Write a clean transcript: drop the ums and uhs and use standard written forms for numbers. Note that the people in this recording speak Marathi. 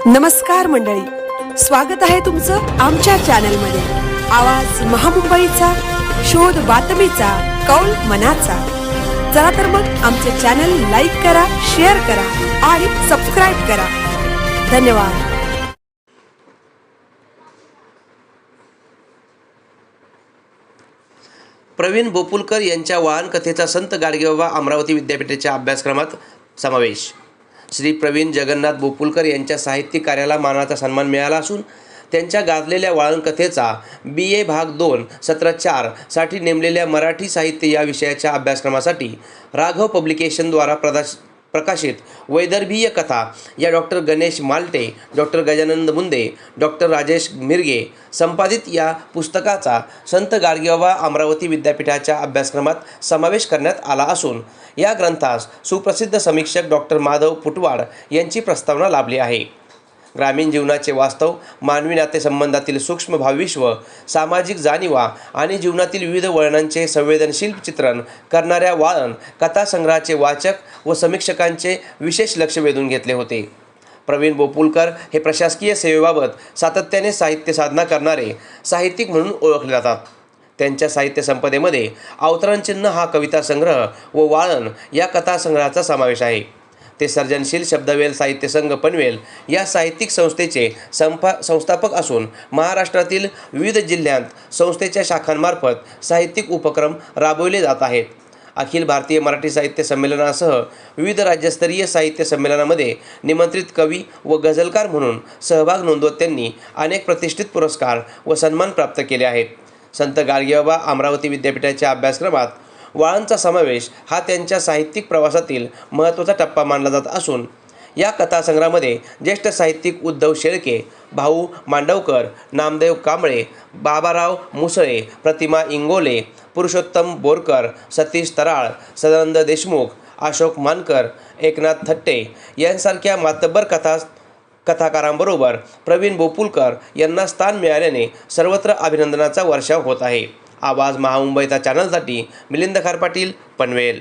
नमस्कार मंडळी, स्वागत आहे तुमचं आमच्या चॅनलमध्ये। आवाज महामुंबईचा, शोध बातमीचा, कौल मनाचा। चला तर मग आमचे चॅनल लाईक करा, शेअर करा आणि सबस्क्राइब करा। धन्यवाद। प्रवीण बोपुलकर यांच्या वाहन कथेचा संत गाडगेबाबा अमरावती विद्यापीठाच्या अभ्यासक्रमात समावेश। श्री प्रवीण जगन्नाथ बोपुलकर यांच्या साहित्यिक कार्याला मानाचा सन्मान मिळाला असून त्यांच्या गाजलेल्या वाळन कथेचा BA भाग 2 सत्र 4 साठी नेमलेल्या मराठी साहित्य या विषयाच्या अभ्यासक्रमासाठी राघव पब्लिकेशनद्वारा प्रकाशित वैदर्भीय कथा या doctor Ganesh Malte, doctor Gajanan Munde, doctor Rajesh Mirge संपादित या पुस्तकाचा संत गाडगेबाबा अमरावती विद्यापीठाच्या अभ्यासक्रमात समावेश करण्यात आला असून या ग्रंथास सुप्रसिद्ध समीक्षक डॉक्टर माधव पुटवाड यांची प्रस्तावना लाभली आहे। ग्रामीण जीवनाचे वास्तव, मानवी नातेसंबंधातील सूक्ष्म भावविश्व, सामाजिक जाणीवा आणि जीवनातील विविध वळणांचे संवेदनशील चित्रण करणाऱ्या वाळन कथासंग्रहाचे वाचक व समीक्षकांचे विशेष लक्ष वेधून घेतले होते। प्रवीण बोपुलकर हे प्रशासकीय सेवेबाबत सातत्याने साहित्य साधना करणारे साहित्यिक म्हणून ओळखले जातात। त्यांच्या साहित्य संपदेमध्ये अवतरणचिन्ह हा कविता संग्रह व वाळन या कथासंग्रहाचा समावेश आहे। ते सर्जनशील शब्दवेल साहित्य संघ पनवेल या साहित्यिक संस्थेचे संस्थापक असून महाराष्ट्रातील विविध जिल्ह्यांत संस्थेच्या शाखांमार्फत साहित्यिक उपक्रम राबवले जात आहेत। अखिल भारतीय मराठी साहित्य संमेलनासह विविध राज्यस्तरीय साहित्य संमेलनामध्ये निमंत्रित कवी व गझलकार म्हणून सहभाग नोंदवत त्यांनी अनेक प्रतिष्ठित पुरस्कार व सन्मान प्राप्त केले आहेत। संत गाडगेबाबा अमरावती विद्यापीठाच्या अभ्यासक्रमात वाळनचा समावेश हा त्यांच्या साहित्यिक प्रवासातील महत्त्वाचा टप्पा मानला जात असून या कथासंग्रहामध्ये ज्येष्ठ साहित्यिक उद्धव शेळके, भाऊ मांडवकर, नामदेव कांबळे, बाबाराव मुसळे, प्रतिमा इंगोले, पुरुषोत्तम बोरकर, सतीश तराळ, सदानंद देशमुख, अशोक मानकर, एकनाथ थट्टे यांसारख्या मातब्बर कथाकारांबरोबर प्रवीण बोपुलकर यांना स्थान मिळाल्याने सर्वत्र अभिनंदनाचा वर्षाव होत आहे। आवाज महामुंबईचा चॅनलसाठी मिलिंद खार पाटील, पनवेल।